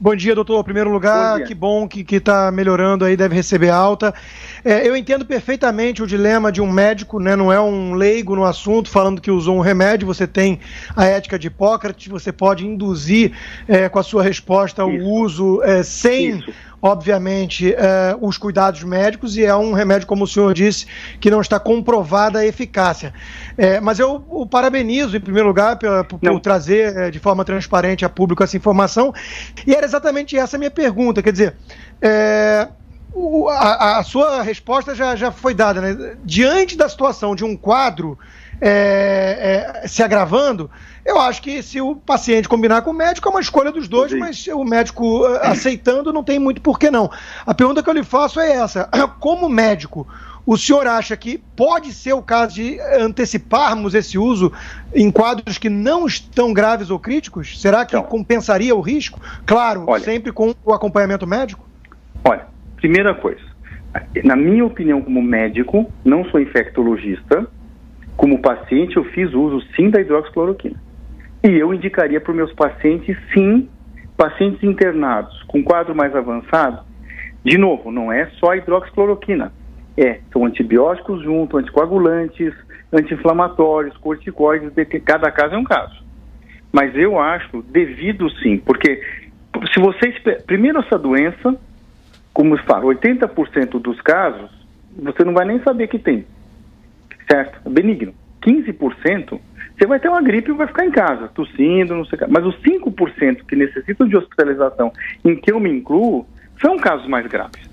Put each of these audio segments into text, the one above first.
Bom dia, doutor. Em primeiro lugar, que bom que está melhorando aí, deve receber alta. Eu entendo perfeitamente o dilema de um médico, né? Não é um leigo no assunto, falando que usou um remédio. Você tem a ética de Hipócrates, você pode induzir com a sua resposta o uso sem... obviamente, os cuidados médicos, e é um remédio, como o senhor disse, que não está comprovada a eficácia. Mas eu o parabenizo, em primeiro lugar, por trazer de forma transparente a público essa informação, e era exatamente essa a minha pergunta, quer dizer, a sua resposta já foi dada, né? Diante da situação de um quadro se agravando, eu acho que se o paciente combinar com o médico, é uma escolha dos dois, mas o médico aceitando, não tem muito porquê não. A pergunta que eu lhe faço é essa: como médico, o senhor acha que pode ser o caso de anteciparmos esse uso em quadros que não estão graves ou críticos? Será que compensaria o risco? Claro, sempre com o acompanhamento médico? Olha, primeira coisa, na minha opinião como médico, não sou infectologista, como paciente eu fiz uso sim da hidroxicloroquina. E eu indicaria para os meus pacientes, sim, pacientes internados com quadro mais avançado. De novo, não é só a hidroxicloroquina. São antibióticos junto, anticoagulantes, anti-inflamatórios, corticoides, cada caso é um caso. Mas eu acho devido sim, porque se vocês... Primeiro, essa doença, como eu falo, 80% dos casos, você não vai nem saber que tem. Certo? É benigno. 15%, você vai ter uma gripe e vai ficar em casa, tossindo, não sei o que. Mas os 5% que necessitam de hospitalização, em que eu me incluo, são casos mais graves.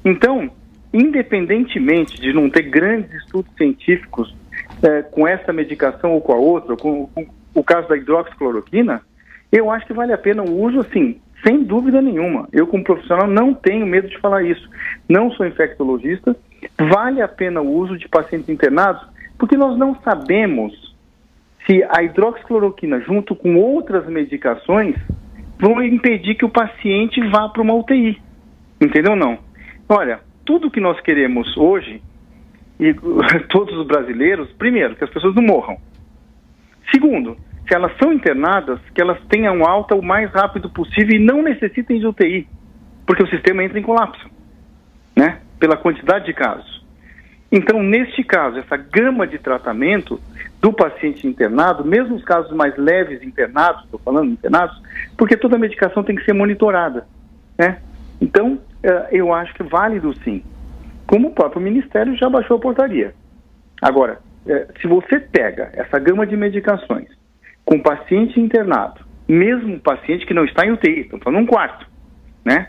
Então, independentemente de não ter grandes estudos científicos com essa medicação ou com a outra, com o caso da hidroxicloroquina, eu acho que vale a pena o uso, assim, sem dúvida nenhuma. Eu, como profissional, não tenho medo de falar isso. Não sou infectologista. Vale a pena o uso de pacientes internados, porque nós não sabemos se a hidroxicloroquina, junto com outras medicações, vão impedir que o paciente vá para uma UTI. Entendeu ou não? Olha, tudo que nós queremos hoje, e todos os brasileiros, primeiro, que as pessoas não morram. Segundo, se elas são internadas, que elas tenham alta o mais rápido possível e não necessitem de UTI, porque o sistema entra em colapso, né? Pela quantidade de casos. Então, neste caso, essa gama de tratamento do paciente internado, mesmo os casos mais leves internados, estou falando internados, porque toda medicação tem que ser monitorada, né? Então, eu acho que é válido sim. Como o próprio Ministério já baixou a portaria. Agora, se você pega essa gama de medicações com paciente internado, mesmo paciente que não está em UTI, estamos falando um quarto, né?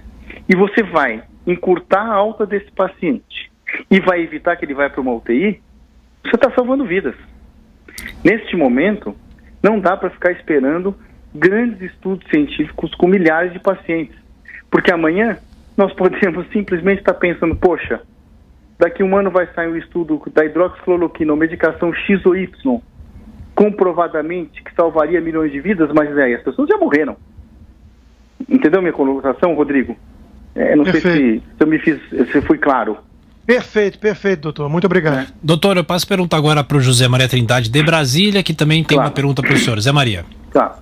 E você vai encurtar a alta desse paciente e vai evitar que ele vá para uma UTI, você está salvando vidas. Neste momento, não dá para ficar esperando grandes estudos científicos com milhares de pacientes, porque amanhã nós podemos simplesmente estar pensando, poxa, daqui a um ano vai sair um estudo da hidroxicloroquina, ou medicação X ou Y, comprovadamente que salvaria milhões de vidas, mas as pessoas já morreram. Entendeu minha colocação, Rodrigo? Não sei se fui claro. Perfeito, doutor. Muito obrigado. Doutor, eu passo a pergunta agora para o José Maria Trindade de Brasília, que também tem uma pergunta para o senhor. Zé Maria. Tá.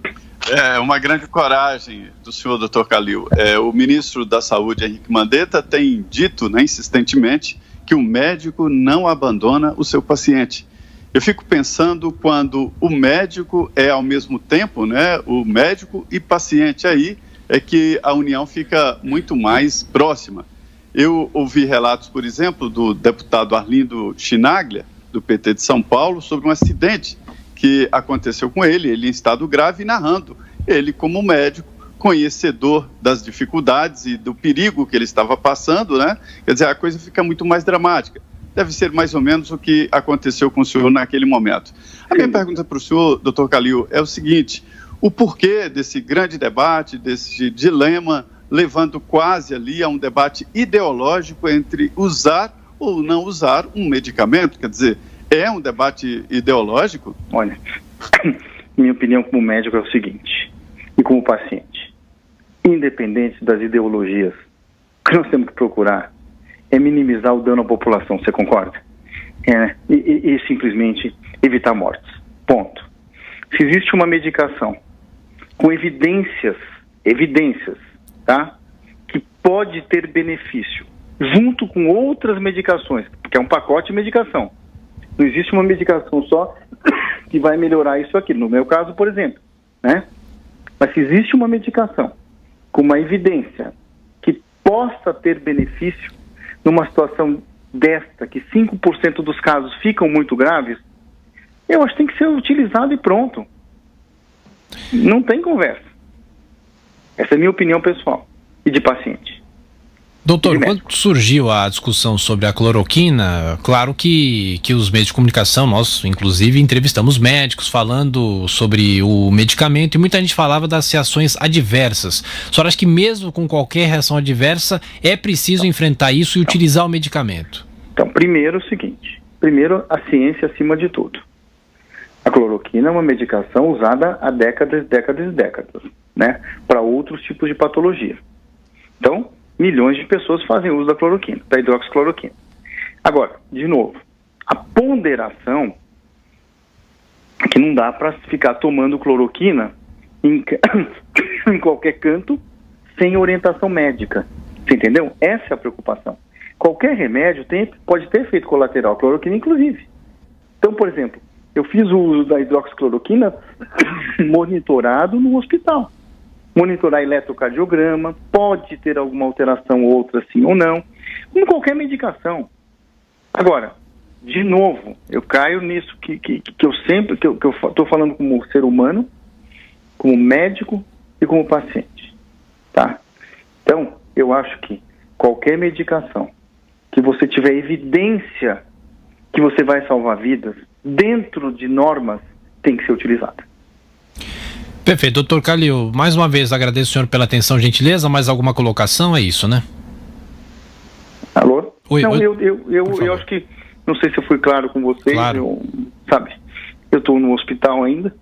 É uma grande coragem do senhor, doutor Calil. O ministro da Saúde, Henrique Mandetta, tem dito, né, insistentemente, que o médico não abandona o seu paciente. Eu fico pensando quando o médico é ao mesmo tempo, né, o médico e paciente, aí é que a união fica muito mais próxima. Eu ouvi relatos, por exemplo, do deputado Arlindo Chinaglia, do PT de São Paulo, sobre um acidente que aconteceu com ele em estado grave, narrando ele como médico, conhecedor das dificuldades e do perigo que ele estava passando, né? Quer dizer, a coisa fica muito mais dramática. Deve ser mais ou menos o que aconteceu com o senhor naquele momento. A minha pergunta para o senhor, doutor Calil, é o seguinte: o porquê desse grande debate, desse dilema, levando quase ali a um debate ideológico entre usar ou não usar um medicamento? Quer dizer, é um debate ideológico? Olha, minha opinião como médico é o seguinte, e como paciente: independente das ideologias, o que nós temos que procurar é minimizar o dano à população, você concorda? E simplesmente evitar mortes. Ponto. Se existe uma medicação com evidências evidências, tá? Que pode ter benefício, junto com outras medicações, porque é um pacote de medicação. Não existe uma medicação só que vai melhorar isso aqui. No meu caso, por exemplo, né? Mas se existe uma medicação com uma evidência que possa ter benefício numa situação desta, que 5% dos casos ficam muito graves, eu acho que tem que ser utilizado e pronto. Não tem conversa. Essa é a minha opinião pessoal e de paciente. Doutor, quando surgiu a discussão sobre a cloroquina, claro que os meios de comunicação, nós inclusive entrevistamos médicos falando sobre o medicamento e muita gente falava das reações adversas. A senhora acha que mesmo com qualquer reação adversa é preciso enfrentar isso e utilizar o medicamento? Então, primeiro é o seguinte, a ciência acima de tudo. A cloroquina é uma medicação usada há décadas, né, para outros tipos de patologia. Então, milhões de pessoas fazem uso da cloroquina, da hidroxicloroquina. Agora, de novo, a ponderação é que não dá para ficar tomando cloroquina em qualquer canto sem orientação médica. Você entendeu? Essa é a preocupação. Qualquer remédio pode ter efeito colateral, cloroquina inclusive. Então, por exemplo, eu fiz o uso da hidroxicloroquina monitorado no hospital. Monitorar eletrocardiograma, pode ter alguma alteração ou outra, sim ou não, como qualquer medicação. Agora, de novo, eu caio nisso que eu estou falando como ser humano, como médico e como paciente, tá? Então, eu acho que qualquer medicação que você tiver evidência que você vai salvar vidas, dentro de normas, tem que ser utilizada. Perfeito, doutor Calil, mais uma vez agradeço o senhor pela atenção, gentileza, mais alguma colocação? É isso, né? Alô? Oi, não, oi. Eu acho que, não sei se eu fui claro com vocês, claro. Eu estou no hospital ainda,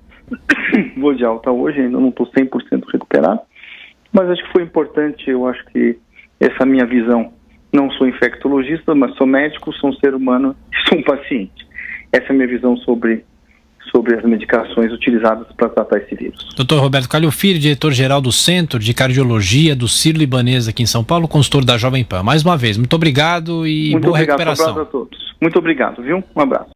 vou de alta hoje, ainda não estou 100% recuperado, mas acho que foi importante, eu acho que essa minha visão, não sou infectologista, mas sou médico, sou um ser humano e sou um paciente. Essa é a minha visão sobre as medicações utilizadas para tratar esse vírus. Dr. Roberto Calil Filho, diretor-geral do Centro de Cardiologia do Sírio-Libanês aqui em São Paulo, consultor da Jovem Pan. Mais uma vez, muito obrigado e boa recuperação. Muito obrigado, um abraço a todos. Muito obrigado, viu? Um abraço.